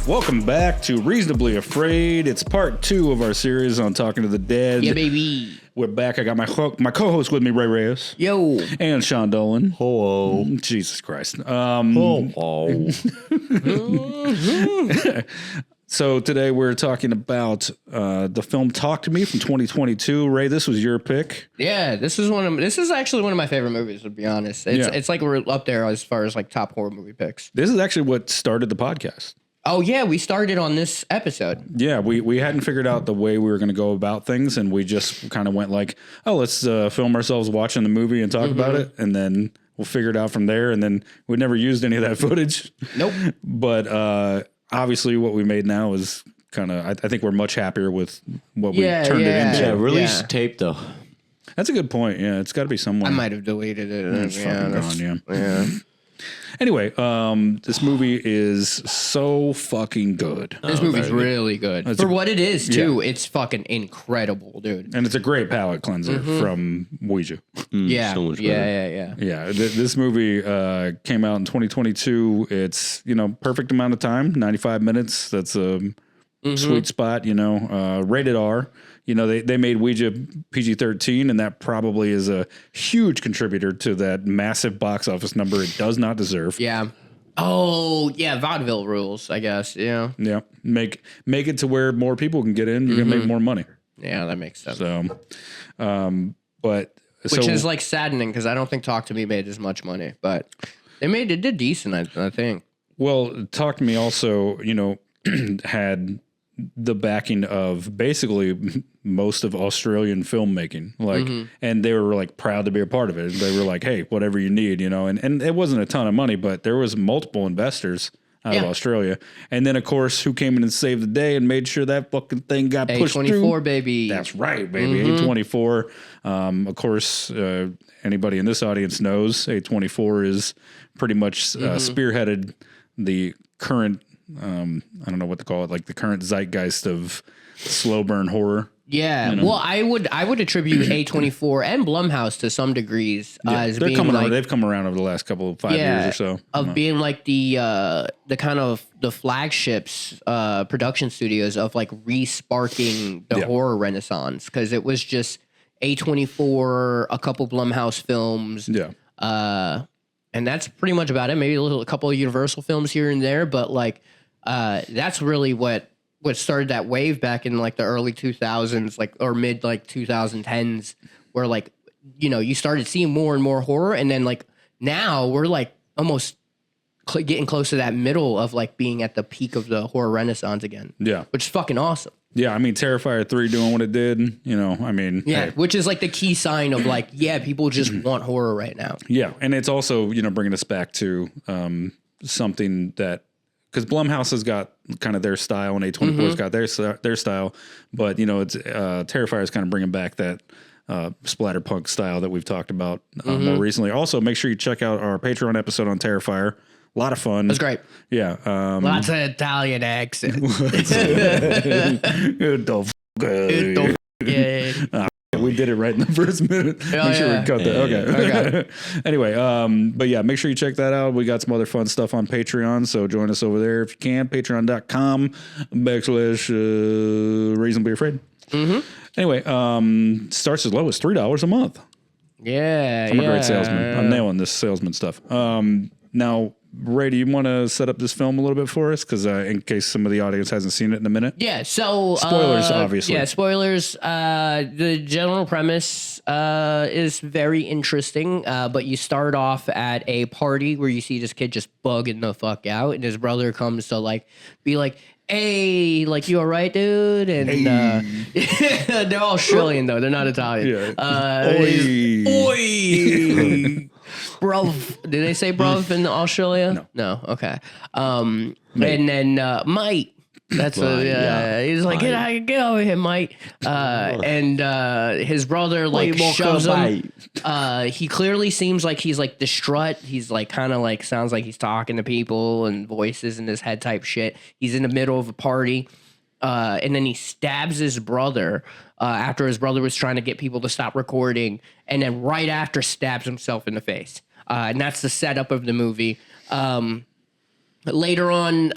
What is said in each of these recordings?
Welcome back to Reasonably Afraid. It's part 2 of our series on Talking to the Dead. Yeah, baby. We're back. I got my co-host with me, Ray Reyes. Yo. And Sean Dolan. Hello. Jesus Christ. Hello. So today we're talking about the film Talk to Me from 2022. Ray, this was your pick. Yeah, this is actually one of my favorite movies, to be honest. It's like we're up there as far as like top horror movie picks. This is actually what started the podcast. Oh yeah, we started on this episode. Yeah, we hadn't figured out the way we were going to go about things, and we just kind of went like, oh, let's film ourselves watching the movie and talk about it, and then we'll figure it out from there. And then we never used any of that footage. Nope. But obviously what we made now is kind of, I think we're much happier with what we turned it into. Yeah, release tape though. That's a good point. Yeah, it's got to be somewhere. I might have deleted it. It's fucking gone, Yeah. Anyway, this movie is so fucking good. This movie's really good. For what it is, too, it's fucking incredible, dude. And it's a great palate cleanser from Ouija. Yeah. So much better. Yeah, this movie came out in 2022. It's, perfect amount of time, 95 minutes. That's a sweet spot, rated R. They made Ouija PG-13, and that probably is a huge contributor to that massive box office number it does not deserve. Yeah. Oh, yeah, vaudeville rules, I guess. Yeah. Yeah, make it to where more people can get in. You're gonna make more money. Yeah, that makes sense. So, Which is like saddening because I don't think Talk to Me made as much money, but it did decent, I think. Well, Talk to Me also, had the backing of basically most of Australian filmmaking, and they were proud to be a part of it. They were like, hey, whatever you need, and it wasn't a ton of money, but there was multiple investors out of Australia. And then of course, who came in and saved the day and made sure that fucking thing got pushed through? A24, baby. That's right, baby. A24. Of course, anybody in this audience knows A24 is pretty much spearheaded the current, I don't know what to call it, like the current zeitgeist of slow burn horror. Yeah, well, I would attribute A24 and Blumhouse to some degrees as they're being coming like, around. They've come around over the last couple of 5 years or so of being like the kind of the flagships production studios of like re-sparking the horror renaissance, because it was just A24, a couple Blumhouse films, and that's pretty much about it. Maybe a couple of Universal films here and there, but that's really what started that wave back in like the early 2000s, or mid 2010s, where you started seeing more and more horror, and then now we're almost getting close to that middle of being at the peak of the horror renaissance again. Yeah, which is fucking awesome. Yeah, I mean, Terrifier 3 doing what it did, hey. Which is the key sign of people just want horror right now. Yeah, and it's also, bringing us back to something that, because Blumhouse has got kind of their style and A24's got their style, but it's Terrifier is kind of bringing back that splatterpunk style that we've talked about more recently. Also, make sure you check out our Patreon episode on Terrifier. A lot of fun. That's great. Yeah. Lots of Italian accents. We did it right in the first minute. Make sure we cut that. Okay. Anyway, but yeah, make sure you check that out. We got some other fun stuff on Patreon, so join us over there if you can. Patreon.com/reasonably afraid. Anyway, starts as low as $3 a month. Yeah. I'm a great salesman. I'm nailing this salesman stuff. Now, Ray, do you want to set up this film a little bit for us? Because in case some of the audience hasn't seen it in a minute. Yeah, so... spoilers, obviously. Yeah, spoilers. The general premise is very interesting, but you start off at a party where you see this kid just bugging the fuck out, and his brother comes to, be like, hey, you all right, dude? And they're Australian, though. They're not Italian. Yeah. Oi! Bruv. Did they say bruv in Australia? No. Okay. And then mate. That's he's like, get over here, mate. And his brother shoves him. He clearly seems like he's distraught. He's kind of sounds like he's talking to people and voices in his head type shit. He's in the middle of a party. And then he stabs his brother after his brother was trying to get people to stop recording. And then right after stabs himself in the face. And that's the setup of the movie. later on,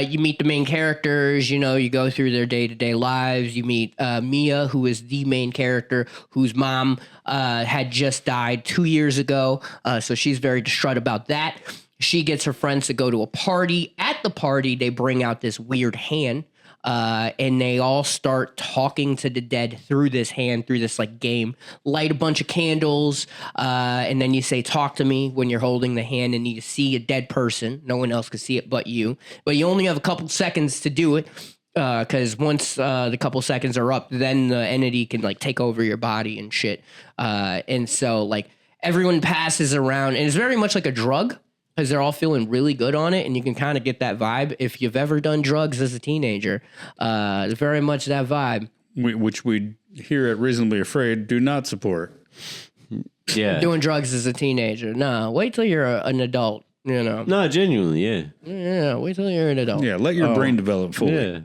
you meet the main characters. You know, you go through their day-to-day lives. You meet Mia, who is the main character, whose mom had just died 2 years ago. So she's very distraught about that. She gets her friends to go to a party. At the party, they bring out this weird hand. And they all start talking to the dead through this hand, through this like game. Light a bunch of candles, and then you say, "Talk to me," when you're holding the hand and you see a dead person. No one else can see it but you. But you only have a couple seconds to do it, because once the couple seconds are up, then the entity can like take over your body and shit. And so like everyone passes around, and it's very much like a drug. Because they're all feeling really good on it, and you can kind of get that vibe. If you've ever done drugs as a teenager, it's very much that vibe. Which we here at Reasonably Afraid do not support. Yeah. Doing drugs as a teenager. No, wait till you're an adult, you know. No, genuinely, yeah. Yeah, wait till you're an adult. Yeah, let your brain develop fully. Yeah.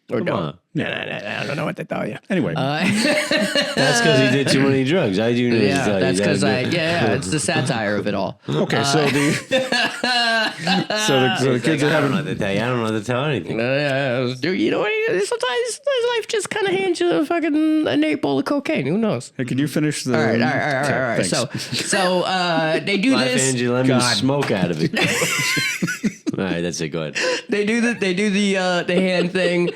Or Come don't. on. I don't know what to tell you. Anyway. That's because he did too many drugs. I do know. Yeah, that's because it's the satire of it all. Okay, so the kids are I don't having. know what to tell you. I don't know what to tell anything. Dude, you know what? Sometimes life just kind of hands you an 8 bowl of cocaine. Who knows? Hey, can you finish the? All right. Thanks. So they do Life this. hands you lemon smoke out of it. All right, that's it. Go ahead. They do the hand thing.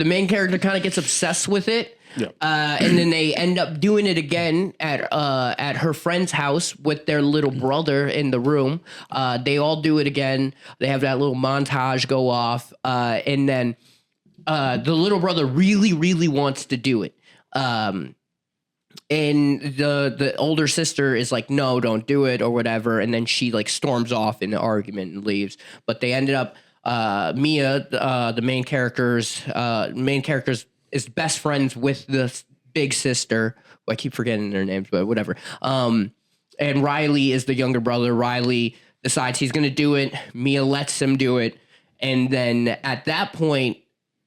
The main character kind of gets obsessed with it. Yeah. And then they end up doing it again at her friend's house with their little brother in the room. They all do it again. They have that little montage go off, and then the little brother really, really wants to do it. And the older sister is like, "No, don't do it," or whatever. And then she like storms off in the argument and leaves. But they ended up Mia, the main character's is best friends with the big sister. Well, I keep forgetting their names, but whatever. And Riley is the younger brother. Riley decides he's going to do it. Mia lets him do it. And then at that point,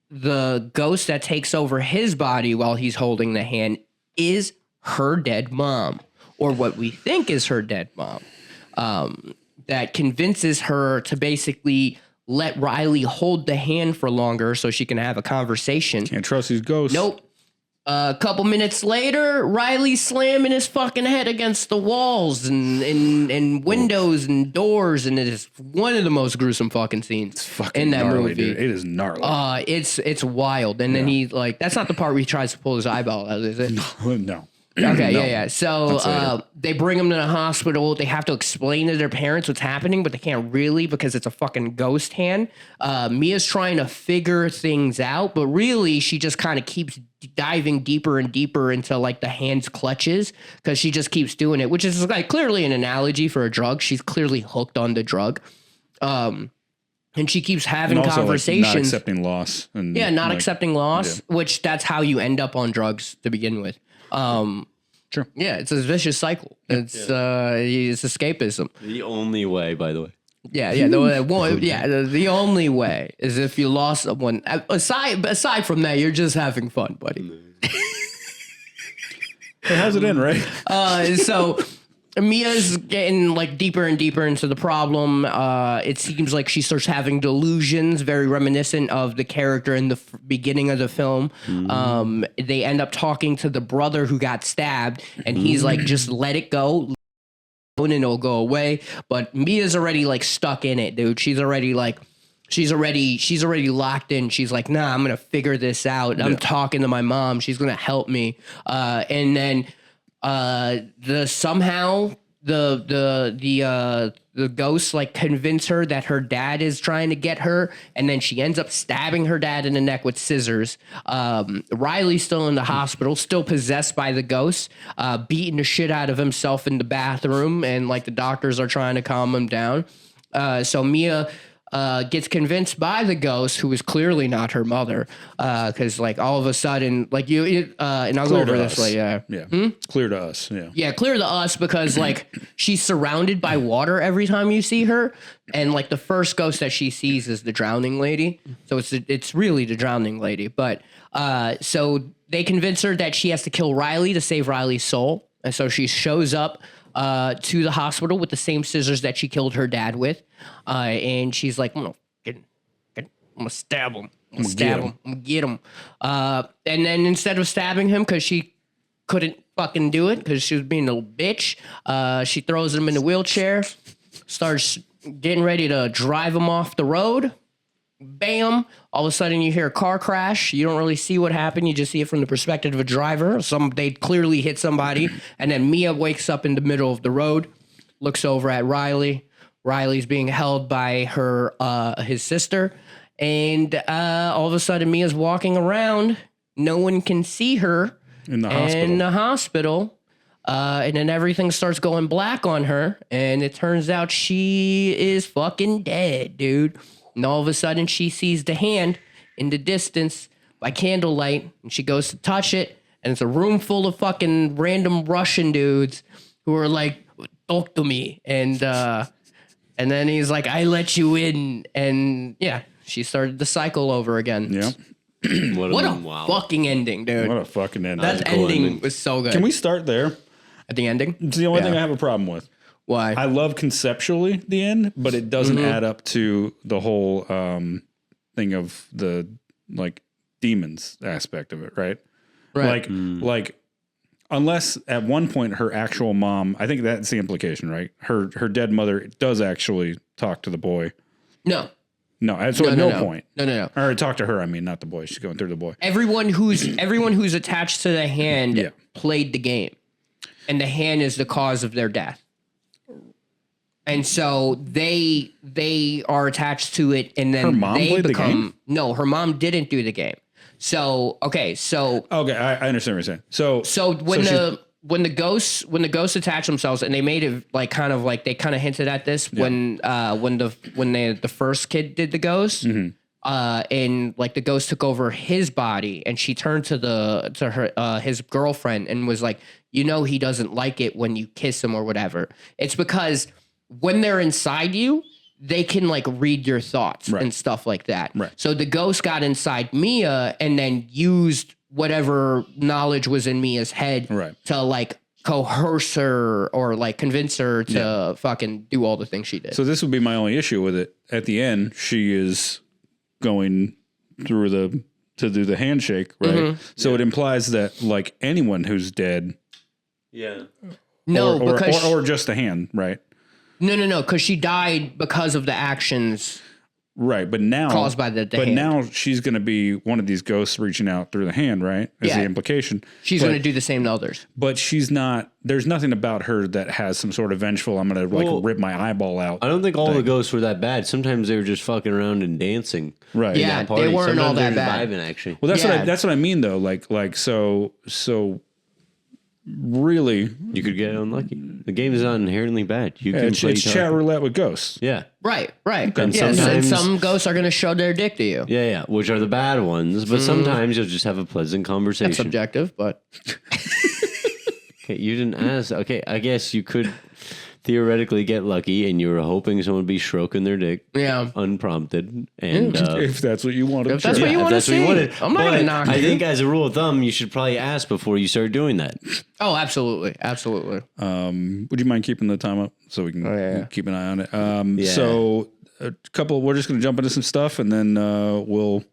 the ghost that takes over his body while he's holding the hand is her dead mom, or what we think is her dead mom, that convinces her to basically let Riley hold the hand for longer so she can have a conversation. Can't trust these ghosts. Nope. A couple minutes later, Riley's slamming his fucking head against the walls and windows and doors, and it is one of the most gruesome fucking scenes in that gnarly, movie. Dude. It is gnarly. It's wild. And then he like, that's not the part where he tries to pull his eyeball out, is it? No. Okay, No. yeah. So they bring him to the hospital. They have to explain to their parents what's happening, but they can't really because it's a fucking ghost hand. Mia's trying to figure things out, but really she just kind of keeps diving deeper and deeper into like the hand's clutches because she just keeps doing it, which is like clearly an analogy for a drug. She's clearly hooked on the drug. And she keeps having And also, conversations. Like, not accepting loss. And, not like, accepting loss, which that's how you end up on drugs to begin with. Sure. Yeah, it's a vicious cycle. It's escapism. The only way, by the way. Yeah. The only way is if you lost someone. Aside from that, you're just having fun, buddy. Hey, how's it in, right? So Mia's getting like deeper and deeper into the problem. It seems like she starts having delusions, very reminiscent of the character in the beginning of the film. They end up talking to the brother who got stabbed, and he's like, "Just let it go, and it'll go away." But Mia's already like stuck in it, dude. She's already locked in. She's like, "Nah, I'm gonna figure this out. I'm talking to my mom. She's gonna help me." And then the ghosts like convince her that her dad is trying to get her, and then she ends up stabbing her dad in the neck with scissors. Riley's still in the hospital, still possessed by the ghosts, beating the shit out of himself in the bathroom, and like the doctors are trying to calm him down. So Mia gets convinced by the ghost, who is clearly not her mother, because like all of a sudden, like and I'll go over this later. Yeah. It's clear to us. Yeah. Yeah, clear to us because like she's surrounded by water every time you see her, and like the first ghost that she sees is the drowning lady. So it's really the drowning lady. But so they convince her that she has to kill Riley to save Riley's soul, and so she shows up to the hospital with the same scissors that she killed her dad with. And she's like, I'm gonna stab him. I'm gonna stab him. I'm gonna get him. And then instead of stabbing him, because she couldn't fucking do it, because she was being a little bitch, she throws him in the wheelchair, starts getting ready to drive him off the road. Bam! All of a sudden, you hear a car crash. You don't really see what happened. You just see it from the perspective of a driver. They clearly hit somebody, and then Mia wakes up in the middle of the road, looks over at Riley. Riley's being held by his sister, and all of a sudden, Mia's walking around. No one can see her in the hospital. And then everything starts going black on her, and it turns out she is fucking dead, dude. And all of a sudden, she sees the hand in the distance by candlelight, and she goes to touch it, and it's a room full of fucking random Russian dudes who are like, talk to me. And then he's like, I let you in. And yeah, she started the cycle over again. Yeah. What a fucking ending, dude. What a fucking ending. That ending was so good. Can we start there? At the ending? It's the only thing I have a problem with. Why? I love conceptually the end, but it doesn't add up to the whole thing of the like demons aspect of it, right? Right. Like unless at one point her actual mom, I think that's the implication, right? Her dead mother does actually talk to the boy. No. So at no point. No. Or talk to her, I mean, not the boy. She's going through the boy. Everyone who's attached to the hand played the game. And the hand is the cause of their death. And so they are attached to it, and then her mom played the game? No, her mom didn't do the game. So I understand what you're saying. So when the ghosts attach themselves, and they made it like kind of hinted at this when the first kid did the ghost, and like the ghost took over his body, and she turned to his girlfriend and was like, he doesn't like it when you kiss him or whatever. It's because when they're inside you, they can like read your thoughts and stuff like that. Right. So the ghost got inside Mia and then used whatever knowledge was in Mia's head to like coerce her or like convince her to fucking do all the things she did. So this would be my only issue with it. At the end, she is going through to do the handshake, right? So it implies that like anyone who's dead. Yeah. No, or just the hand, right? No, because she died because of the actions. Right, but now caused by the But hand. now she's going to be one of these ghosts reaching out through the hand, right? Is the implication. She's going to do the same to others. But she's not. There's nothing about her that has some sort of vengeful. I'm going to rip my eyeball out. I don't think all the ghosts were that bad. Sometimes they were just fucking around and dancing. Right. Yeah, they weren't all that bad. Vibing, actually. Well, that's what I mean though. Like so. Really, you could get unlucky. The game is not inherently bad. You can it's play chat roulette with ghosts. Yeah. Right. And And some ghosts are going to show their dick to you. Yeah, which are the bad ones. But sometimes you'll just have a pleasant conversation. That's subjective, but Okay, you didn't ask. Okay, I guess you could theoretically get lucky, and you were hoping someone would be stroking their dick, unprompted, and if that's what you wanted. If that's what you want to see, I'm not going to knock I you. think as a rule of thumb, you should probably ask before you start doing that. Oh, absolutely. Would you mind keeping the time up so we can keep an eye on it? Yeah. So we're just going to jump into some stuff, and then we'll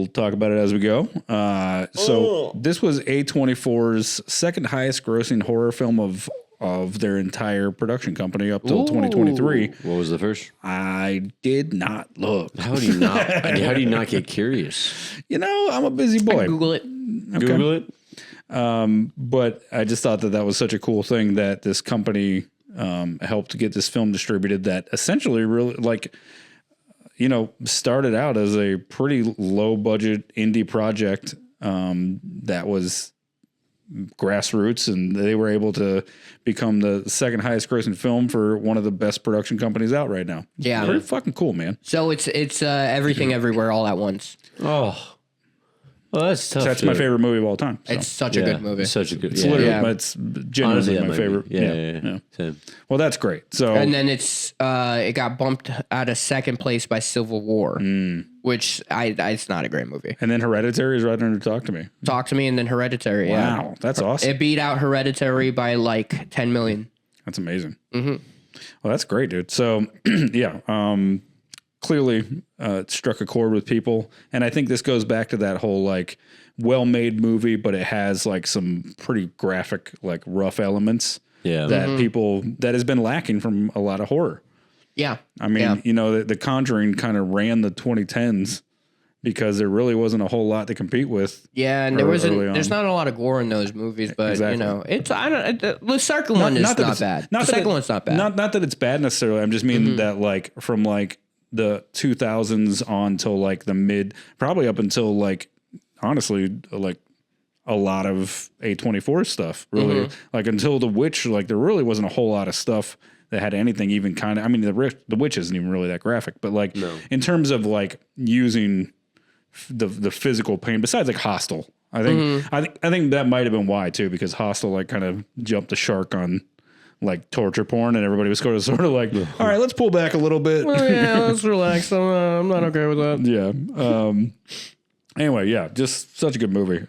talk about it as we go. So this was A24's second highest grossing horror film of their entire production company up till 2023. What was the first? I did not look. How do you not get curious? I'm a busy boy. Google it. Okay. Google it. But I just thought that was such a cool thing that this company helped get this film distributed that essentially really started out as a pretty low budget indie project that was grassroots, and they were able to become the second highest grossing film for one of the best production companies out right now. Yeah. Pretty fucking cool, man. So it's everything everywhere all at once. Oh. Well, that's tough. That's my favorite movie of all time. So. It's such a good movie. Such a good. It's literally, it's genuinely my favorite. Yeah. Same. Well, that's great. So, and then it got bumped out of second place by Civil War, which it's not a great movie. And then Hereditary is right under Talk to Me. Talk to Me, and then Hereditary. Wow, that's awesome. It beat out Hereditary by like 10 million. That's amazing. Well, that's great, dude. So, yeah, clearly it struck a chord with people. And I think this goes back to that whole like well-made movie, but it has like some pretty graphic, like rough elements that that has been lacking from a lot of horror. Yeah. I mean, you know, the Conjuring kind of ran the 2010s because there really wasn't a whole lot to compete with. Yeah, and there's not a lot of gore in those movies, but you know, the second one is not bad. The second one's not bad. Not that it's bad necessarily. I'm just meaning that like from like the 2000s on till like the probably up until like honestly like a lot of A24 stuff really like until The Witch, like there really wasn't a whole lot of stuff that had anything even kind of, I mean, the Witch isn't even really that graphic, but like in terms of like using the physical pain besides like Hostel, I think that might've been why too, because Hostel like kind of jumped the shark on like torture porn and everybody was sort of like, all right, let's pull back a little bit. Well, yeah, let's relax. I'm not okay with that. Yeah. Anyway, yeah, just such a good movie.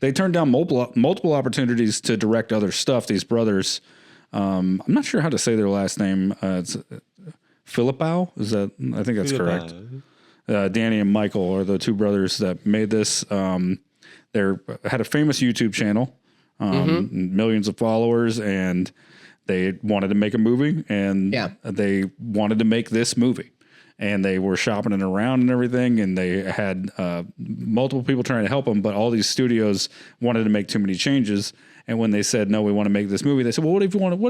They turned down multiple opportunities to direct other stuff. These brothers, I'm not sure how to say their last name. It's Philippou. I think that's correct. Danny and Michael are the two brothers that made this. They had a famous YouTube channel, millions of followers, and they wanted to make a movie, and they wanted to make this movie. And they were shopping it around and everything, and they had multiple people trying to help them, but all these studios wanted to make too many changes. And when they said, no, we want to make this movie, they said, well, what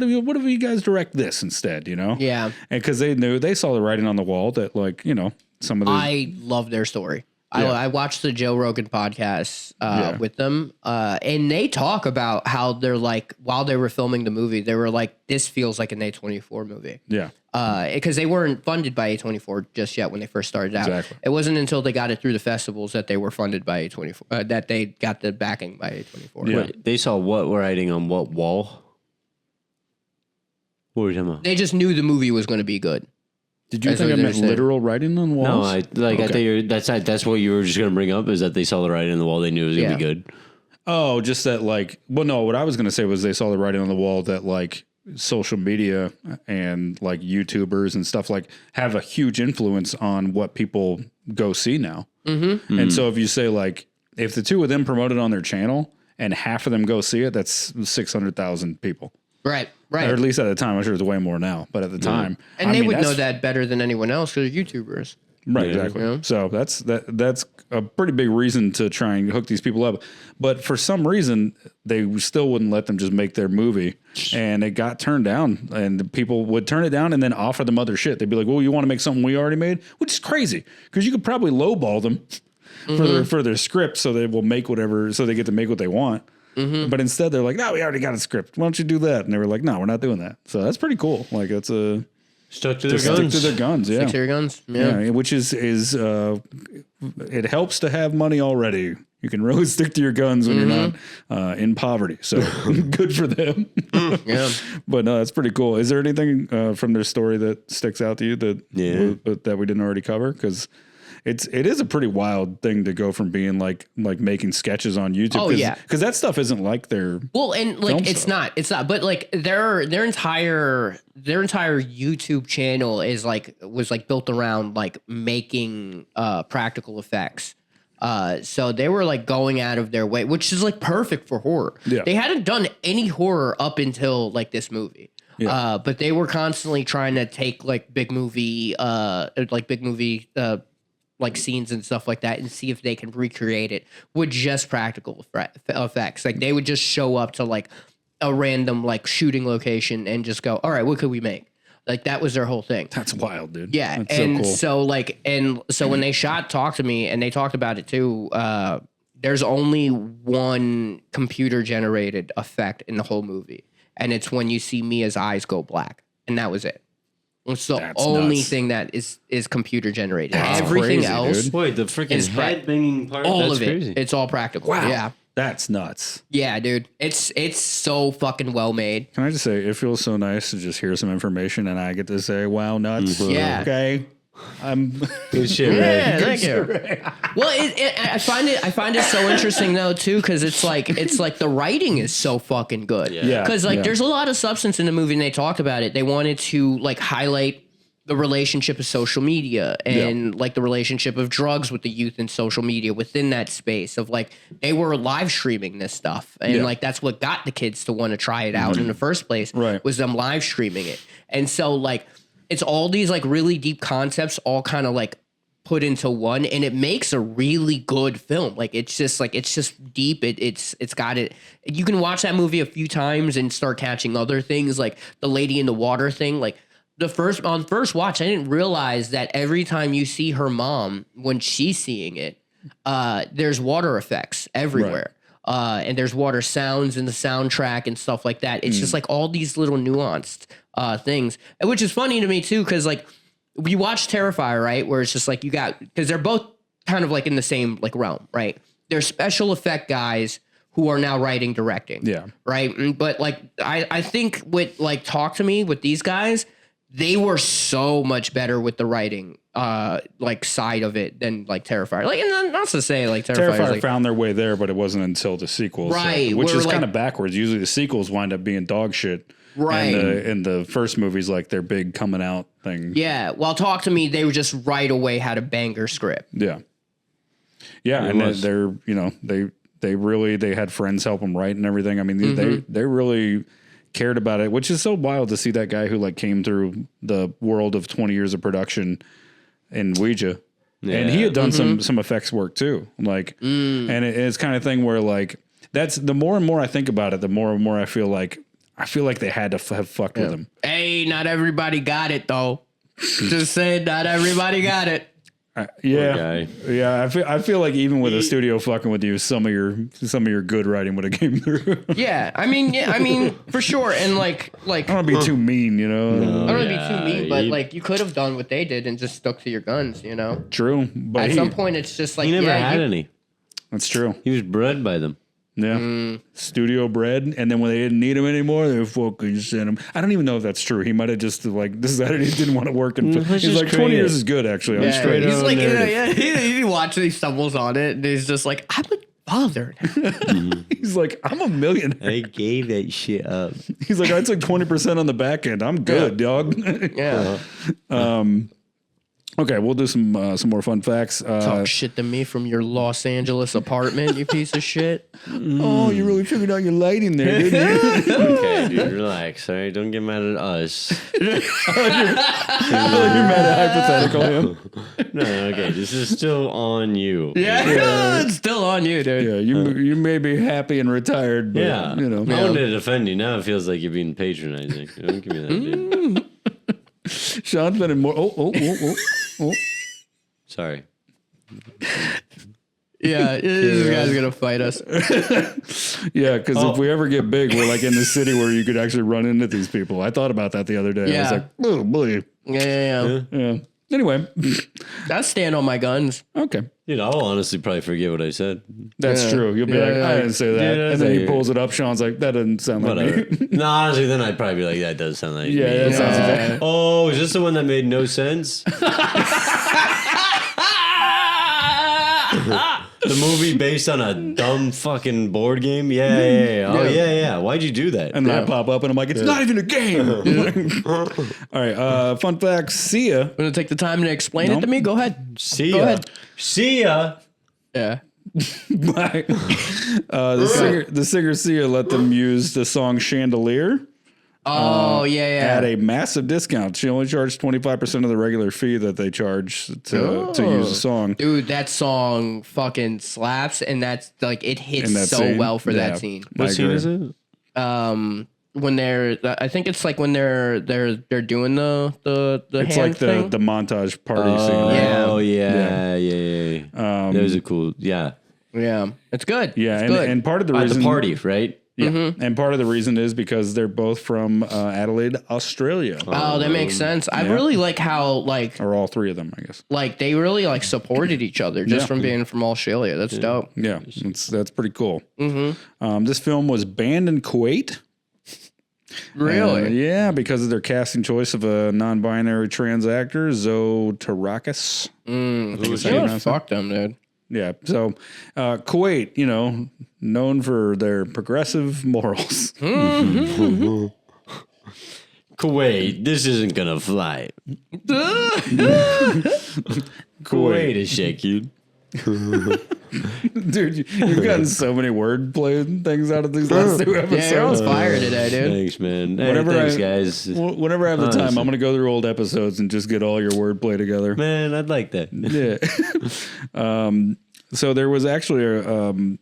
if you guys direct this instead, you know? Yeah. And because they saw the writing on the wall that, like, you know, some of the... I love their story. Yeah. I watched the Joe Rogan podcast with them, and they talk about how they're like, while they were filming the movie, they were like, this feels like an A24 movie. Yeah. Because they weren't funded by A24 just yet when they first started out. Exactly. It wasn't until they got it through the festivals that they were funded by A24, that they got the backing by A24. Yeah. Wait, they saw what writing on what wall? What were you talking about? They just knew the movie was going to be good. Did you think I meant literal writing on walls? No, I thought that's what you were just going to bring up, is that they saw the writing on the wall. They knew it was going to be good. Oh, just that like, well, no, what I was going to say was they saw the writing on the wall that like social media and like YouTubers and stuff like have a huge influence on what people go see now. And so if you say like, if the two of them promote it on their channel and half of them go see it, that's 600,000 people. Right. Or at least at the time. I'm sure it's way more now, but at the time, and they would know that better than anyone else because they're YouTubers. Right, exactly. Yeah. So that's a pretty big reason to try and hook these people up. But for some reason, they still wouldn't let them just make their movie, and it got turned down. And the people would turn it down and then offer them other shit. They'd be like, "Well, you want to make something we already made?" Which is crazy because you could probably lowball them for their script, so they will make whatever, so they get to make what they want. But instead, they're like, "No, we already got a script. Why don't you do that?" And they were like, "No, we're not doing that." So that's pretty cool. Like it's a Stuck to their guns. Stick to their guns, yeah. Stick to your guns, yeah. Which is it helps to have money already. You can really stick to your guns when you're not in poverty. So good for them. Yeah. But no, that's pretty cool. Is there anything from their story that sticks out to you that we didn't already cover? Because it is a pretty wild thing to go from being like making sketches on YouTube. Oh yeah, because that stuff isn't like their and like it's not. But like their entire YouTube channel was built around like making practical effects. So they were like going out of their way, which is like perfect for horror. Yeah. They hadn't done any horror up until like this movie. Yeah. But they were constantly trying to take like big movie like scenes and stuff like that and see if they can recreate it with just practical effects. Like they would just show up to like a random like shooting location and just go, all right, what could we make? Like that was their whole thing. That's wild, dude. Yeah. That's and so cool. So when they Talk to Me and they talked about it too, there's only one computer generated effect in the whole movie. And it's when you see Mia's eyes go black. And that was it. It's the only thing that is computer generated. Everything else, dude. Wait, the freaking head banging part. All of it. Crazy. It's all practical. Wow. Yeah, that's nuts. Yeah, dude. It's so fucking well made. Can I just say, it feels so nice to just hear some information and I get to say, "Wow, nuts." Yeah. Okay. Good shit, Yeah, Ray. thank you. Well, I find it so interesting though too, because it's like the writing is so fucking good. Yeah. Because there's a lot of substance in the movie, and they talked about it. They wanted to like highlight the relationship of social media and like the relationship of drugs with the youth and social media within that space of like they were live streaming this stuff, and like that's what got the kids to want to try it out in the first place. Right. Was them live streaming it, and so like it's all these like really deep concepts all kind of like put into one, and it makes a really good film. Like it's just deep. It's got it. You can watch that movie a few times and start catching other things, like the lady in the water thing. Like on first watch, I didn't realize that every time you see her mom when she's seeing it, there's water effects everywhere. Right. And there's water sounds in the soundtrack and stuff like that. It's just like all these little nuanced things, which is funny to me too, because like we watch Terrifier, right? Where it's just like because they're both kind of like in the same like realm, right? They're special effect guys who are now writing, directing, right? But like I think with like Talk to Me with these guys, they were so much better with the writing like side of it than like Terrifier. Like, and not to say like Terrifier like, found their way there, but it wasn't until the sequels, right? Which is like, kind of backwards. Usually the sequels wind up being dog shit, right? And the first movie's like their big coming out thing. Yeah. Well, Talk to Me, they were just right away had a banger script. Yeah, and they're they had friends help them write and everything. I mean, they really cared about it, which is so wild to see that guy who like came through the world of 20 years of production in Ouija. Yeah. And he had done some effects work too. Like, and it's kind of thing where like, that's the more and more I think about it, the more and more I feel like they had to have fucked with him. Hey, not everybody got it though. Just saying, not everybody got it. I feel like even with a studio fucking with you, some of your good writing would have came through. I mean, for sure. And like I don't want to be too mean, you know. No, I don't want to be too mean, but like you could have done what they did and just stuck to your guns, you know. True, but at some point it's just like he never had any. That's true. He was bred by them. Yeah, studio bred, and then when they didn't need him anymore, they fucking sent him. I don't even know if that's true. He might have just like decided he didn't want to work. And he's like, 20 years is good, actually. I'm straight. He's like, he watches, he stumbles on it, and he's just like, I'm bothered. He's like, I'm a millionaire. I gave that shit up. He's like, I took 20% on the back end. I'm good, dog. Okay, we'll do some more fun facts. Talk shit to me from your Los Angeles apartment, you piece of shit. Oh, you really figured out your lighting there, didn't you? Okay, dude, relax. All right, don't get mad at us. You're mad at hypothetical. No, okay, this is still on you. Yeah, it's still on you, dude. Yeah, you may be happy and retired, but you know. I wanted to defend you. Now it feels like you're being patronizing. Don't give me that, dude. Sean's been in more. Oh. Sorry. Yeah, this guy's gonna fight us. Yeah, because if we ever get big, we're like in the city where you could actually run into these people. I thought about that the other day. I was like, oh boy. Yeah. Anyway, I'll stand on my guns. Okay. Dude, I'll honestly probably forget what I said. That's true. You'll be like, I didn't say that. And then he pulls it up. Sean's like, that doesn't sound like me. No, honestly, then I'd probably be like, that does sound like me. That sounds exactly. Oh, is this the one that made no sense? The movie based on a dumb fucking board game? Yeah. Oh, yeah. Why'd you do that? And then I pop up and I'm like, it's not even a game. All right. Fun fact. See ya. Want to take the time to explain it to me? Go ahead. See ya. See ya. Yeah. Bye. The singer Sia let them use the song Chandelier. Oh, At a massive discount. She only charged 25% of the regular fee that they charge to use the song. Dude, that song fucking slaps, and that's like it hits so scene? well for that scene. What scene is it? When I think it's like when they're doing the it's hand like thing. the montage party scene. Oh, yeah. That was a cool, Yeah, it's good. Yeah, it's good. and part of the reason the party, right? Yeah, and part of the reason is because they're both from Adelaide, Australia. Oh, that makes sense. I really like how or all three of them, I guess. Like they really like supported each other just from being from Australia. That's dope. Yeah, that's pretty cool. This film was banned in Kuwait. Really? Yeah, because of their casting choice of a non-binary trans actor, Zoe Tarakis. Fuck them, dude. Yeah, so Kuwait, known for their progressive morals. Kuwait, this isn't gonna fly. Kuwait is shaky. Dude, you've gotten so many wordplay things out of these last 2 episodes. Yeah, everyone's fired today, dude. Thanks, man. Thanks, guys. Whenever I have the time, I'm going to go through old episodes and just get all your wordplay together. Man, I'd like that. Yeah. So there was actually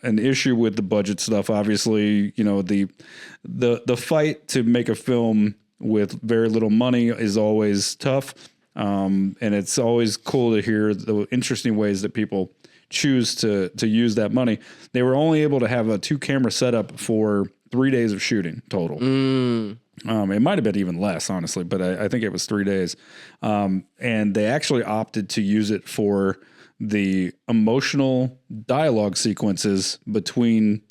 an issue with the budget stuff. Obviously, the fight to make a film with very little money is always tough. And it's always cool to hear the interesting ways that people choose to use that money. They were only able to have a 2-camera setup for 3 days of shooting total. It might have been even less, honestly, but I think it was 3 days. And they actually opted to use it for the emotional dialogue sequences between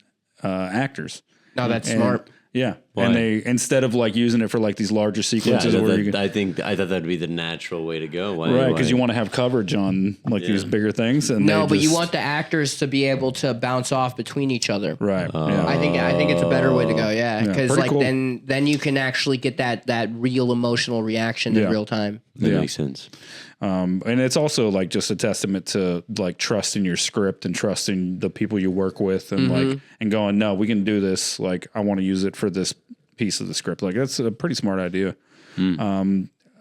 actors. No, that's smart. Yeah. Why? And they, instead of like using it for like these larger sequences where you can, I thought that'd be the natural way to go. Why, right, because you want to have coverage on like these bigger things. And no, but you want the actors to be able to bounce off between each other. Right. Yeah. I think it's a better way to go. Yeah, because like cool. then you can actually get that real emotional reaction in real time. That makes sense. And it's also like just a testament to like trusting your script and trusting the people you work with and like and going, no, we can do this. Like I want to use it for this piece of the script. Like that's a pretty smart idea.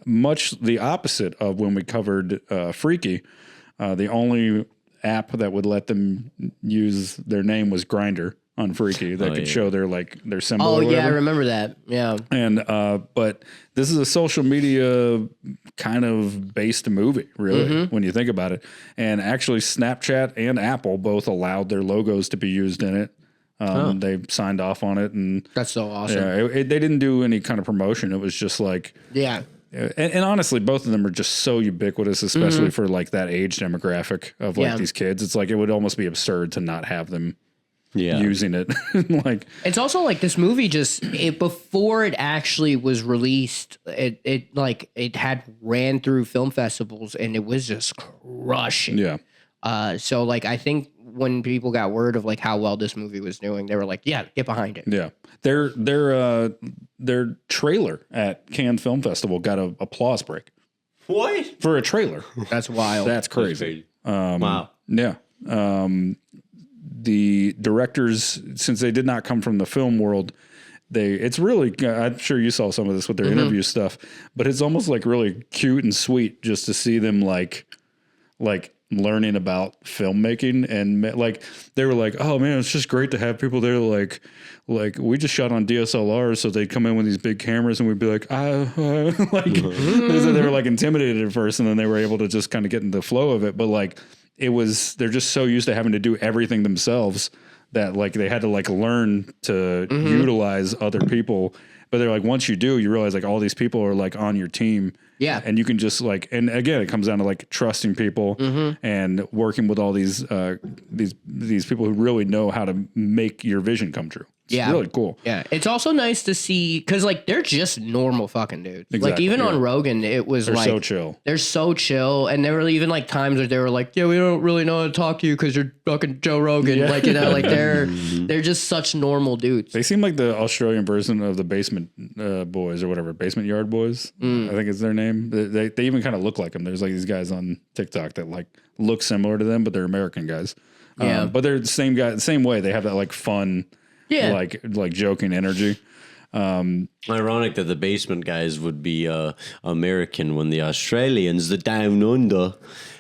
Much the opposite of when we covered Freaky. The only app that would let them use their name was Grindr on Freaky that could show their symbol. Oh or yeah, I whatever. remember that. Yeah. And but this is a social media kind of based movie, really, when you think about it. And actually, Snapchat and Apple both allowed their logos to be used in it. They signed off on it, and That's so awesome. yeah, they didn't do any kind of promotion. It was just like, Yeah. and honestly, both of them are just so ubiquitous, especially for like that age demographic of like these kids. It's like it would almost be absurd to not have them using it. Like It's also like this movie before it actually was released, it had ran through film festivals and it was just crushing. yeah. So like I think when people got word of like how well this movie was doing, they were like, yeah, get behind it. Yeah. Their trailer at Cannes Film Festival got an applause break. What? For a trailer. That's wild. That's crazy. Wow. Yeah. The directors, since they did not come from the film world, it's really, I'm sure you saw some of this with their interview stuff, but it's almost like really cute and sweet just to see them like learning about filmmaking. And like they were like, oh man, it's just great to have people there like we just shot on DSLRs, so they'd come in with these big cameras and we'd be like they were like intimidated at first, and then they were able to just kind of get in the flow of it. But like they're just so used to having to do everything themselves that like they had to like learn to utilize other people. But they're like, once you do, you realize like all these people are like on your team. Yeah. And you can just like, and again, it comes down to like trusting people and working with all these people who really know how to make your vision come true. It's really cool. Yeah. It's also nice to see, because like they're just normal fucking dudes. Exactly, like even on Rogan, it was They're like so chill. They're so chill, and there were even like times where they were like, "Yeah, we don't really know how to talk to you because you're fucking Joe Rogan." Yeah. Like like they're just such normal dudes. They seem like the Australian version of the Basement Boys or whatever, Basement Yard Boys. I think is their name. They even kind of look like them. There's like these guys on TikTok that like look similar to them, but they're American guys. Yeah. But they're the same guy, the same way. They have that like fun, like joking energy. Ironic that the Basement guys would be American when the Australians, the down under,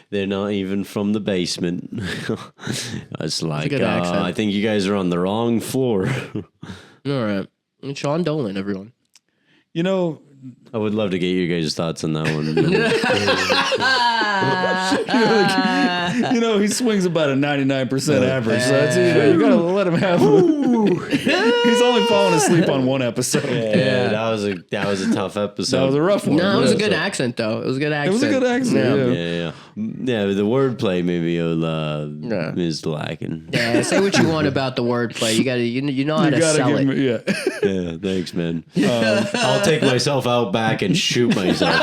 they're not even from the basement. It's like, I think you guys are on the wrong floor. All right. And Sean Dolan, everyone. You know, I would love to get your guys' thoughts on that one. You know, he swings about a 99% average. So that's, you got to let him have. He's only fallen asleep on one episode. Yeah, that was a tough episode. That was a rough one. No, it was a good accent though. It was a good accent. It was a good accent. Yeah, the wordplay maybe is lacking. Yeah, say what you want about the wordplay. You gotta, you know how to sell it. Yeah. Yeah, thanks, man. I'll take myself out back and shoot myself.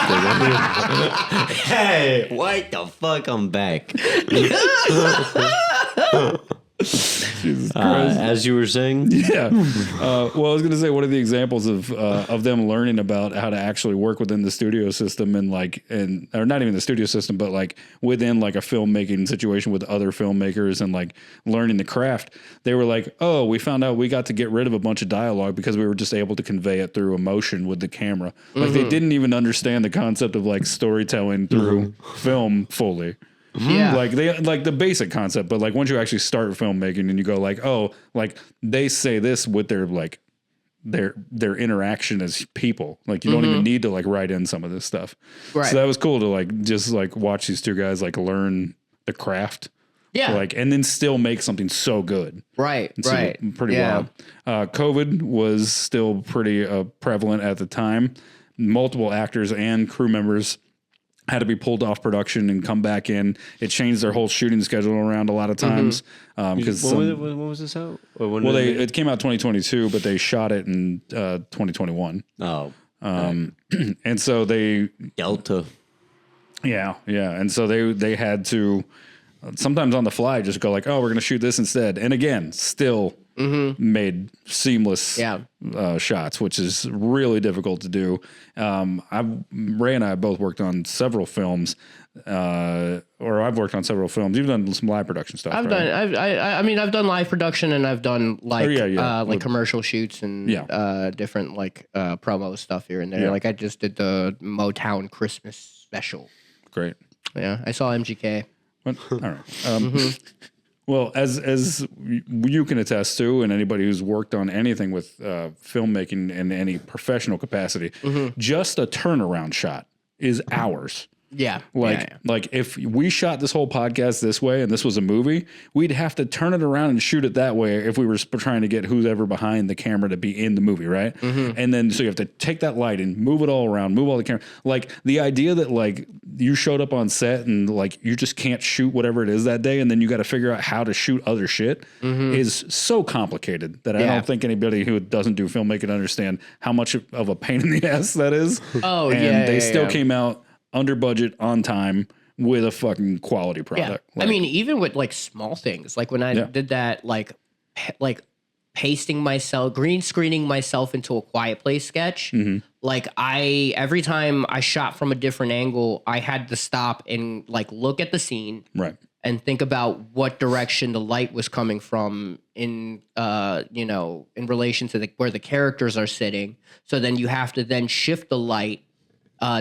Hey, what the fuck? I'm back. Jesus Christ. As you were saying, Yeah. Well, I was going to say one of the examples of them learning about how to actually work within the studio system or not even the studio system, but like within like a filmmaking situation with other filmmakers and like learning the craft. They were like, oh, we found out we got to get rid of a bunch of dialogue because we were just able to convey it through emotion with the camera. Like they didn't even understand the concept of like storytelling through film fully. Yeah. Like the basic concept, but like once you actually start filmmaking and you go like, oh, like they say this with their like their interaction as people. Like you don't even need to like write in some of this stuff. Right. So that was cool to like just like watch these two guys like learn the craft. Yeah. Like and then still make something so good. Right. It's pretty Yeah. wild. COVID was still pretty prevalent at the time. Multiple actors and crew members had to be pulled off production and come back in. It changed their whole shooting schedule around a lot of times. Because when was this out? it came out 2022, but they shot it in 2021. Oh, And so they Delta. Yeah. And so they had to sometimes on the fly just go like, oh, we're going to shoot this instead. And again, still made seamless shots, which is really difficult to do. Ray and I both worked on several films, or I've worked on several films. You've done some live production stuff. I've done live production and I've done like with commercial shoots and different like promo stuff here and there. Yeah. Like I just did the Motown Christmas special. Great. Yeah, I saw MGK. All right. Well, as you can attest to, and anybody who's worked on anything with filmmaking in any professional capacity, just a turnaround shot is hours. Yeah. Like if we shot this whole podcast this way and this was a movie, we'd have to turn it around and shoot it that way if we were trying to get who's ever behind the camera to be in the movie, right? And then so you have to take that light and move it all around, move all the camera. Like the idea that like you showed up on set and like you just can't shoot whatever it is that day and then you got to figure out how to shoot other shit is so complicated that I don't think anybody who doesn't do filmmaking understand how much of a pain in the ass that is. Oh, and they still came out under budget, on time, with a fucking quality product. Yeah. I mean, even with like small things, like when I did that, like pasting myself, green screening myself into a Quiet Place sketch. Like every time I shot from a different angle, I had to stop and like look at the scene, Right. and think about what direction the light was coming from in relation to where the characters are sitting. So then you have to then shift the light.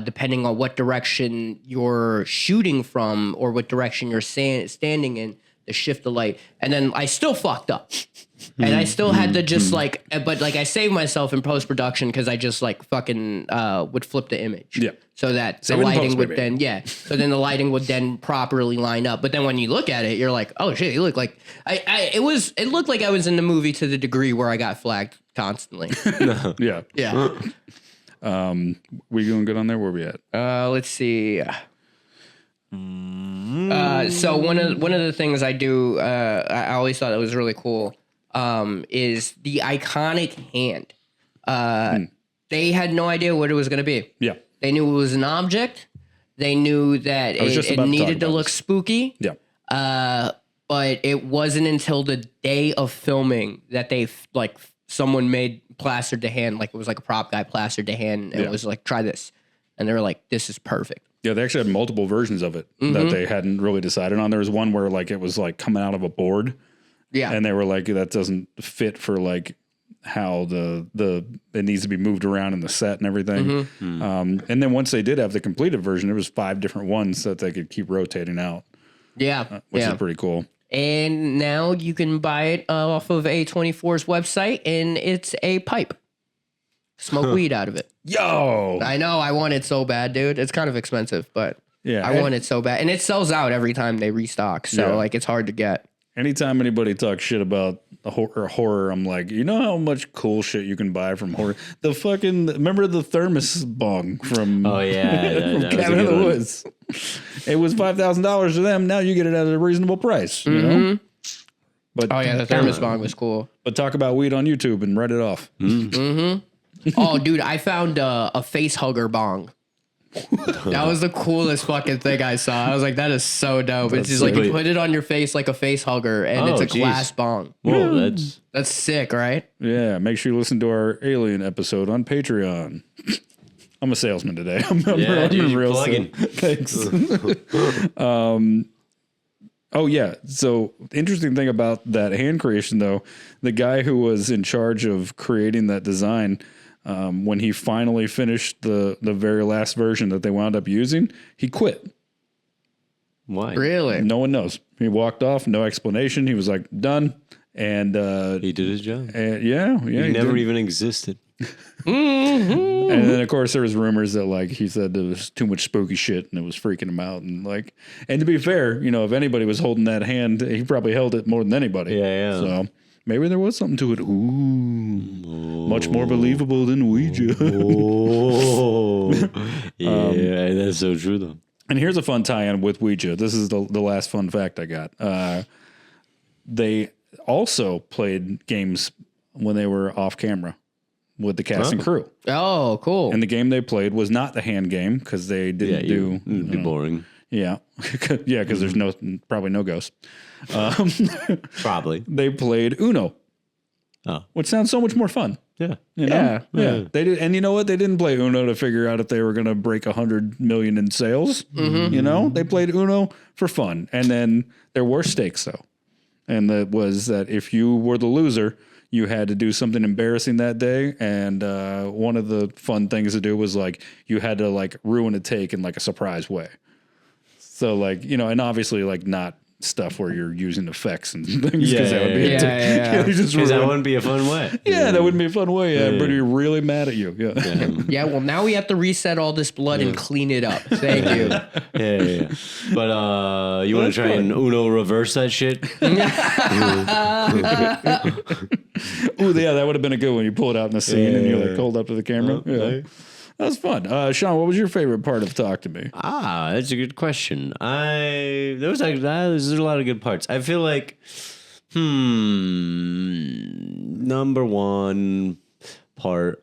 Depending on what direction you're shooting from or what direction you're standing in, to shift the light. And then I still fucked up. And I still had to just but like I saved myself in post-production because I just like fucking would flip the image. Yeah. So that Save the it in lighting post, would baby. so then the lighting would then properly line up. But then when you look at it, you're like, oh shit, you look like it looked like I was in the movie to the degree where I got flagged constantly. Yeah. Yeah. We doing good on there? Where we at? Let's see. So one of the things I do, I always thought it was really cool, is the iconic hand. They had no idea what it was going to be. Yeah. They knew it was an object. They knew that it needed to look spooky. Yeah. But it wasn't until the day of filming that they someone made plastered the hand, like it was like a prop guy plastered the hand and it was like, try this. And they were like, this is perfect. Yeah, they actually had multiple versions of it that they hadn't really decided on. There was one where like it was like coming out of a board. Yeah. And they were like, that doesn't fit for like how it needs to be moved around in the set and everything. And then once they did have the completed version, there was 5 different ones that they could keep rotating out. Yeah. Which is pretty cool. And now you can buy it off of A24's website, and it's a pipe. Smoke weed out of it. Yo! I know, I want it so bad, dude. It's kind of expensive, but Yeah. I want it so bad. And it sells out every time they restock. So like it's hard to get. Anytime anybody talks shit about horror, I'm like, you know how much cool shit you can buy from horror? Remember the thermos bong from, Oh yeah, from Cabin in the Woods? It was $5,000 to them. Now you get it at a reasonable price, you know? But Oh yeah, the thermos bong was cool. But talk about weed on YouTube and write it off. Oh, dude, I found a face hugger bong. That was the coolest fucking thing I saw. I was like, that is so dope. It's just like you put it on your face like a face hugger, and it's a glass bong. Whoa, That's sick, right? Yeah, make sure you listen to our Alien episode on Patreon. I'm a salesman today. I'm dude, real plugging. Thanks. Oh yeah. So the interesting thing about that hand creation, though, the guy who was in charge of creating that design, when he finally finished the very last version that they wound up using, he quit. Why? Really? No one knows. He walked off, no explanation. He was like, done. And He did his job. yeah. He never even existed. And then of course there was rumors that like he said there was too much spooky shit and it was freaking him out, and like, and to be fair, you know, if anybody was holding that hand, he probably held it more than anybody. Yeah. So maybe there was something to it. Much more believable than Ouija. Yeah, that's so true though. And here's a fun tie-in with Ouija. This is the last fun fact I got. They also played games when they were off camera with the cast and crew. Oh, cool. And the game they played was not the hand game because they didn't do. It'd be boring. Yeah, yeah, because there's probably no ghosts. Probably. They played Uno, which sounds so much more fun. Yeah. You know? Yeah. They did, and you know what? They didn't play Uno to figure out if they were going to break 100 million in sales. You know, they played Uno for fun, and then there were stakes though, and that was that if you were the loser, you had to do something embarrassing that day. And one of the fun things to do was like you had to like ruin a take in like a surprise way. So like, you know, and obviously like not stuff where you're using effects and things because that would be because that wouldn't be a fun way. Yeah, that wouldn't be a fun way. Yeah, everybody would be really mad at you. Yeah. Yeah, well, now we have to reset all this blood and clean it up. Thank you. Yeah. But you want to try and Uno reverse that shit? Ooh, yeah, that would have been a good one. You pull it out in the scene and you like hold up to the camera. Yeah. That was fun. Sean, what was your favorite part of Talk to Me? That's a good question. There's a lot of good parts. I feel like, number one part,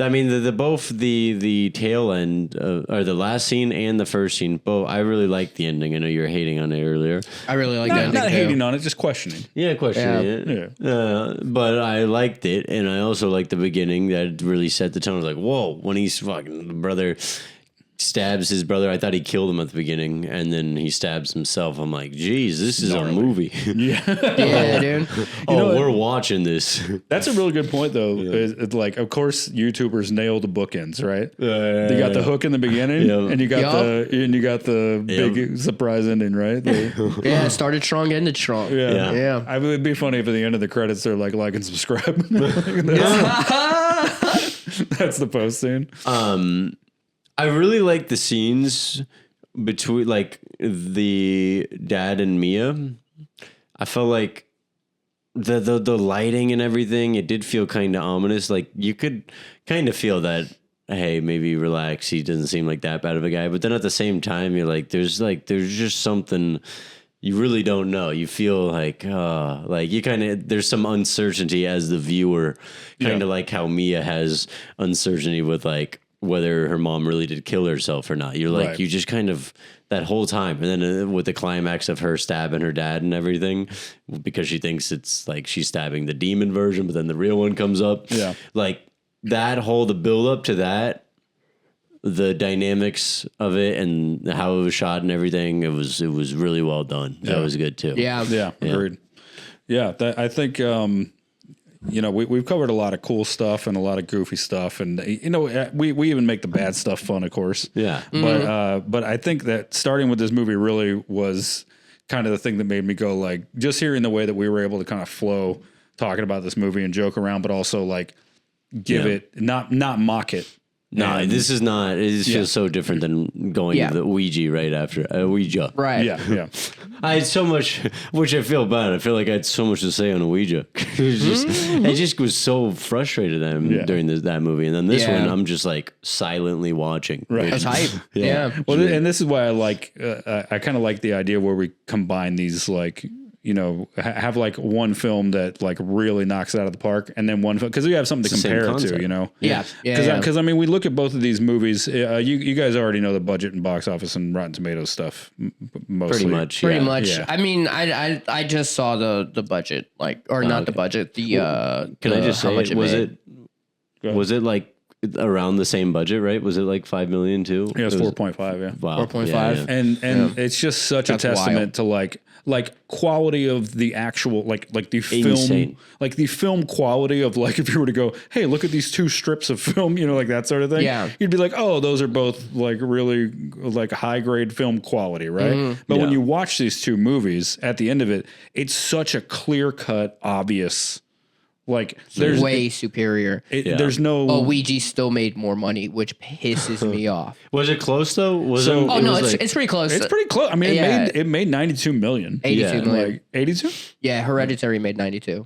I mean, both the tail end, or the last scene and the first scene, both, I really liked the ending. I know you were hating on it earlier. I really like that ending. Not hating on it, just questioning. Yeah, questioning it. Yeah. But I liked it, and I also liked the beginning that really set the tone. I was like, whoa, when he's fucking, the brother stabs his brother. I thought he killed him at the beginning, and then he stabs himself. I'm like, geez, this is a movie. Yeah, dude. We're watching this. That's a really good point, though. It's like, of course, YouTubers nail the bookends, right? You got the hook in the beginning, and you got the big surprise ending, right? Yeah, it started strong, ended strong. Yeah. I mean, it'd be funny if at the end of the credits they're like and subscribe. That's the post scene. I really like the scenes between like the dad and Mia. I felt like the lighting and everything, it did feel kind of ominous. Like you could kind of feel that, hey, maybe relax. He doesn't seem like that bad of a guy. But then at the same time, you're like, there's just something you really don't know. You feel like you kind of, there's some uncertainty as the viewer, kind of like how Mia has uncertainty with like whether her mom really did kill herself or not. You're like, you just kind of, that whole time. And then with the climax of her stabbing her dad and everything, because she thinks it's like she's stabbing the demon version, but then the real one comes up. Yeah. Like that whole, the build up to that, the dynamics of it and how it was shot and everything, it was really well done. Yeah. That was good too. Yeah. Agreed. Yeah. I think, you know, we've covered a lot of cool stuff and a lot of goofy stuff, and you know, we even make the bad stuff fun, of course. Yeah. But I think that starting with this movie really was kind of the thing that made me go like, just hearing the way that we were able to kind of flow talking about this movie and joke around, but also like give it not mock it No, this is not. It's just so different than going to the Ouija right after Ouija. Right. Yeah. I had so much, which I feel bad. I feel like I had so much to say on Ouija. I just was so frustrated during that movie, and then this one, I'm just like silently watching. Right. That's hype. Yeah. Well, and this is why I like. I kind of like the idea where we combine these like. Have like one film that like really knocks it out of the park, and then one film because we have something to compare it to. Yeah. Because I mean, we look at both of these movies. You guys already know the budget and box office and Rotten Tomatoes stuff, mostly. Pretty much. Yeah. I mean, I just saw the budget, like, or not the budget. The can I just say it was it like around the same budget, right? Was it like $5 million too? Yeah, it was 4.5. Yeah, wow, 4.5. And it's just such a testament to like quality of the actual like the film, like the film quality of like if you were to go, hey, look at these two strips of film, like that sort of thing. Yeah, you'd be like, oh, those are both like really like high grade film quality, right? But when you watch these two movies, at the end of it, it's such a clear cut, obvious. Like there's way superior. There's no. Oh, Ouija still made more money, which pisses me off. Was it close though? It's pretty close. It's pretty close. I mean, it made 92 million. 82 million. Like 82. Yeah, Hereditary made 92.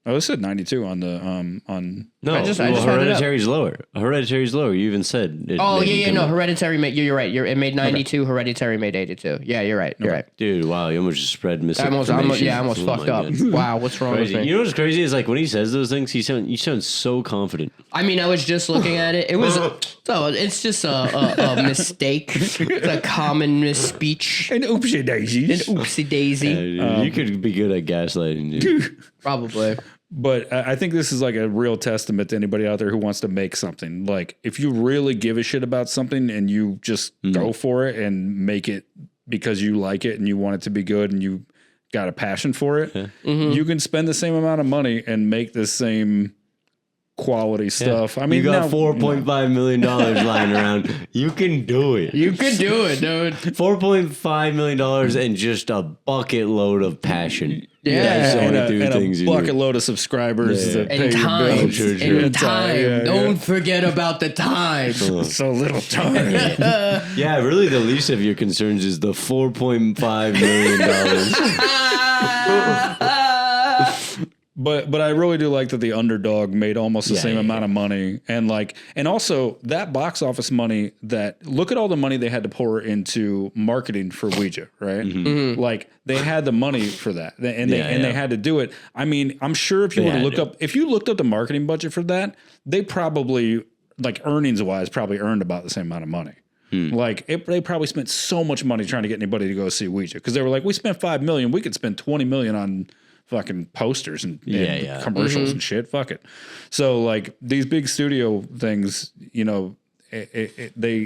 Oh, it said 92 on the on. No, I just Hereditary's lower. Hereditary's lower. You even said. No, Hereditary made. You're right. It made 92. Okay. Hereditary made 82. Yeah, you're right. You're right, dude. Wow, you almost just spread misinformation. I almost fucked up. Wow, what's wrong with me? You know what's crazy is like when he says those things, you sound so confident. I mean, I was just looking at it. It was it's just a mistake. It's a common misspeech. An oopsie daisy. You could be good at gaslighting, dude. Probably. But I think this is like a real testament to anybody out there who wants to make something. Like if you really give a shit about something and you just go for it and make it because you like it and you want it to be good and you got a passion for it, you can spend the same amount of money and make the same quality stuff. I mean, you got $4.5 million lying around. You can do it. You can do it, dude. $4.5 million and just a bucket load of passion. Yeah, and a bucket load of subscribers that pay time. Your and time. Don't forget about the time. So little time. Yeah, really, the least of your concerns is the $4.5 million. But I really do like that the underdog made almost the same amount of money, and also that box office money. That look at all the money they had to pour into marketing for Ouija, right? Like they had the money for that, and they had to do it. I mean, I'm sure if you looked up the marketing budget for that, they probably like earnings wise probably earned about the same amount of money. Like they probably spent so much money trying to get anybody to go see Ouija because they were like, we spent $5 million, we could spend $20 million on fucking posters and commercials and shit. Fuck it. So like these big studio things, they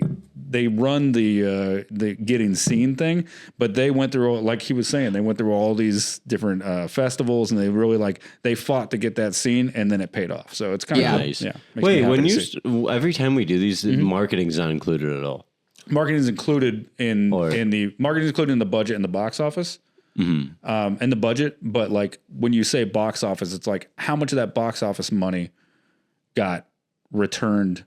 run the getting seen thing, but they went through, like he was saying, they went through all these different festivals and they really they fought to get that scene and then it paid off. So it's kind of nice. Yeah. Wait, when every time we do these, marketing's not included at all. Marketing is included in the budget and the box office. And the budget, but like when you say box office, it's like how much of that box office money got returned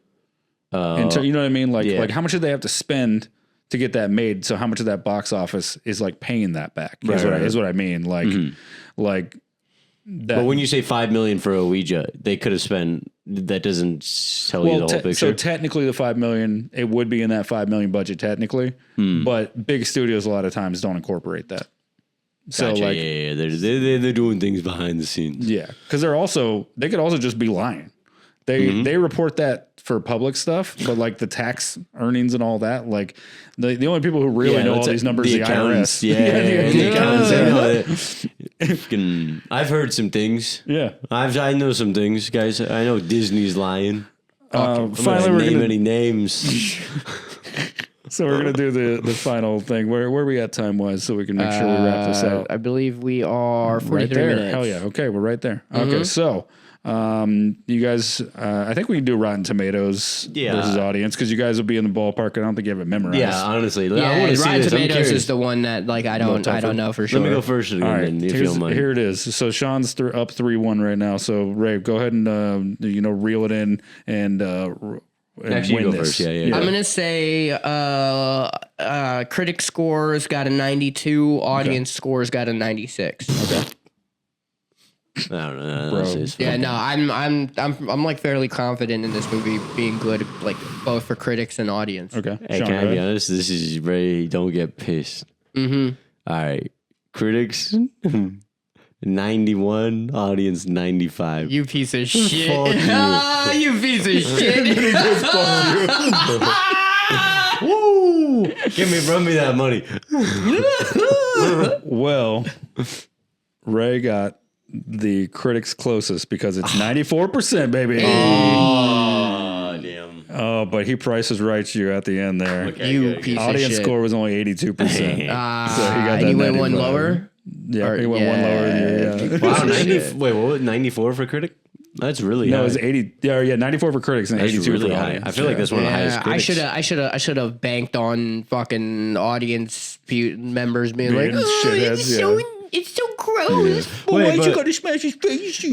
into, you know what I mean? Like how much did they have to spend to get that made? So how much of that box office is like paying that back is what I mean. Like that. But when you say $5 million for a Ouija, they could have spent, that doesn't tell you the whole picture. So technically the $5 million, it would be in that $5 million budget technically, but big studios a lot of times don't incorporate that. So gotcha. They're doing things behind the scenes. Yeah, because they could also just be lying. They report that for public stuff, but like the tax earnings and all that, like the only people who really know all these numbers is the IRS. The accountants. I've heard some things. Yeah, I know some things, guys. I know Disney's lying. Finally, we're name any names. So we're gonna do the final thing. Where are we at time wise, so we can make sure we wrap this out? I believe we are 43 minutes. Hell yeah! Okay, we're right there. Okay, so you guys, I think we can do Rotten Tomatoes versus audience because you guys will be in the ballpark. I don't think you have it memorized. Yeah, honestly, Rotten Tomatoes is the one that like I don't know for sure. Let me go first again, all right, if you don't mind. Here it is. So Sean's up 3-1 right now. So Ray, go ahead and reel it in and and Actually, you win go this. first. Yeah. I'm gonna say critic scores got a 92, audience scores got a 96. Okay. I don't know. Bro. Yeah, no, I'm like fairly confident in this movie being good, like both for critics and audience. Okay. Hey, Sean, can I go be ahead. honest? This is very don't get pissed. Mm-hmm. All right, critics 91, audience 95. You piece of shit. Fuck you. Ah, you piece of shit. Woo! Run me that money. Well, Ray got the critics closest because it's 94%, baby. Oh, damn. Oh, but he prices right you at the end there. Okay, You good. piece of Audience shit. score was only 82%. So he got that and you went one 95. lower? Yeah, he went one lower than you. Yeah. Wow, 90. Wait, what was 94 for critic? That's really high. No, it was 80. Yeah, 94 for critics and That's 82 really for high. audience. I feel like that's one of the highest critics. I should have banked on fucking audience members being Being like, shitheads, it's so gross. Wait, but- gotta smash his face? Why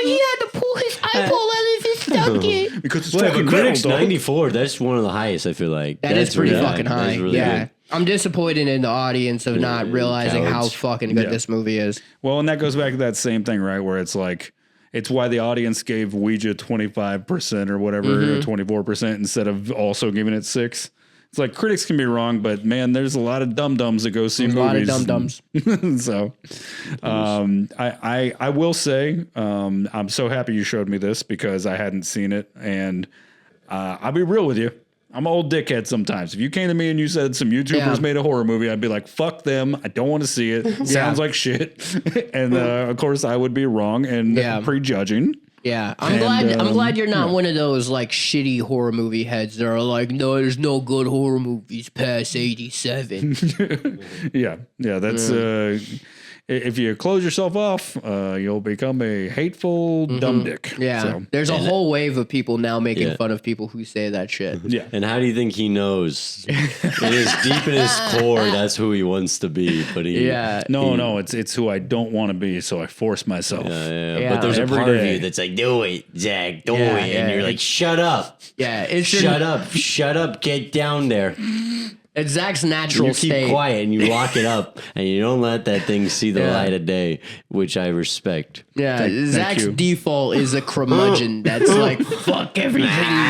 he had to pull his eyeball out of his socket? Because it's Wait, fucking but critics metal, dog. 94, that's one of the highest, I feel like. That is pretty fucking high. That's really Yeah. good. I'm disappointed in the audience of not realizing how cowards. fucking good Yeah. this movie is. Well, and that goes back to that same thing, right? Where it's like, it's why the audience gave Ouija 25% or whatever, or 24% instead of also giving it 6. It's like critics can be wrong, but man, there's a lot of dum-dums that go see There's movies. a lot of dum-dums. So, I will say, I'm so happy you showed me this because I hadn't seen it, and I'll be real with you. I'm an old dickhead sometimes. If you came to me and you said some YouTubers made a horror movie, I'd be like, fuck them. I don't want to see it. Sounds like shit. And of course, I would be wrong and prejudging. Yeah, I'm glad you're not one of those like shitty horror movie heads that are like, no, there's no good horror movies past 87. Yeah, that's if you close yourself off, you'll become a hateful dumb dick. Yeah, So, there's a whole wave of people now making fun of people who say that shit. yeah. And how do you think he knows? It is deep in his core, that's who he wants to be. But he, No, it's who I don't want to be, so I force myself. Yeah. But there's a Every part of day. you that's like, do it, Zach, do Yeah, it. And yeah. you're like, shut up. Yeah, it's Shut up, get down there. It's Zach's You natural keep state. quiet and you lock it up and you don't let that thing see the light of day, which I respect. Yeah, Thank Zach's you. default is a curmudgeon that's like, fuck everything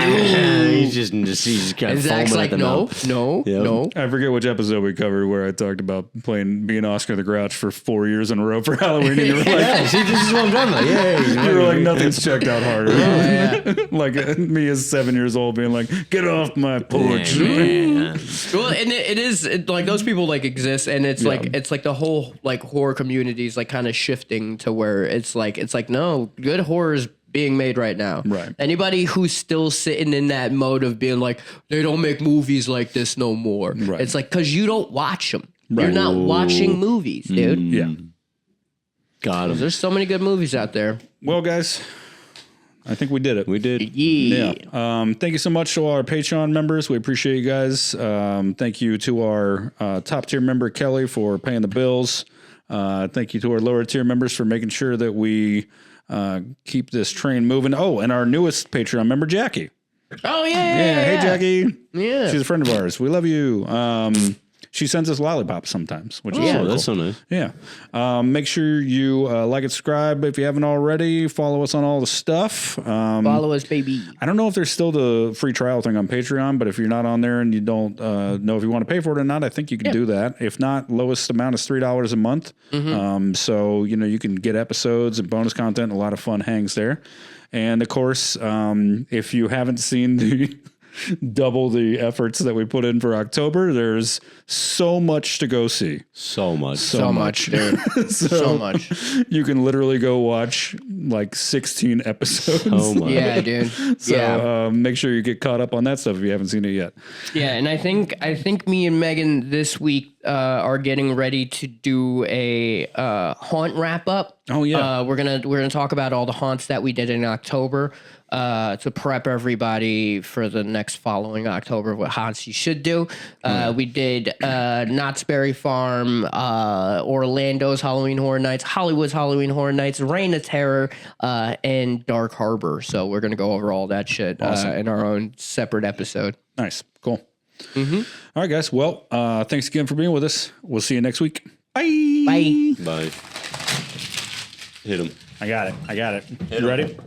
new. He's just kind And of Zach's foaming like, at the no, mouth. no, Yep. no. I forget which episode we covered where I talked about being Oscar the Grouch for 4 years in a row for Halloween. And you were like, Yeah, see, this is what I'm talking about. Yeah, you were like, nothing's checked out harder. Yeah. Like me as 7 years old being like, get off my porch. yeah. Well, and it is like those people like exist, and it's like the whole like horror community is like kind of shifting to where it's like no, good horror is being made right now. Right. Anybody who's still sitting in that mode of being like they don't make movies like this no more. Right. It's like because you don't watch them. You're Right. not watching movies, dude. Yeah. Got him. There's so many good movies out there. Well, guys, I think we did it. We did. Yeah. Thank you so much to our Patreon members. We appreciate you guys. Thank you to our top tier member, Kelly, for paying the bills. Thank you to our lower tier members for making sure that we keep this train moving. Oh, and our newest Patreon member, Jackie. Oh Hey, Jackie. Yeah. She's a friend of ours. We love you. She sends us lollipops sometimes, which is Oh, really that's cool. so nice. Yeah. Make sure you like and subscribe if you haven't already. Follow us on all the stuff. Follow us, baby. I don't know if there's still the free trial thing on Patreon, but if you're not on there and you don't know if you want to pay for it or not, I think you can do that. If not, lowest amount is $3 a month. So, you can get episodes and bonus content, a lot of fun hangs there. And of course, if you haven't seen the double the efforts that we put in for October, there's so much to go see. So much. So much, dude. So much. You can literally go watch like 16 episodes. So much. Yeah, dude. So make sure you get caught up on that stuff if you haven't seen it yet. Yeah, and I think me and Megan this week are getting ready to do a haunt wrap up. Oh yeah, we're gonna talk about all the haunts that we did in October to prep everybody for the next following October. What haunts you should do. We did Knott's Berry Farm, Orlando's Halloween Horror Nights, Hollywood's Halloween Horror Nights, Reign of Terror, and Dark Harbor. So we're gonna go over all that shit in our own separate episode. Nice, cool. All right, guys. Well, thanks again for being with us. We'll see you next week. Bye. Bye. Bye. Hit him. I got it. You ready?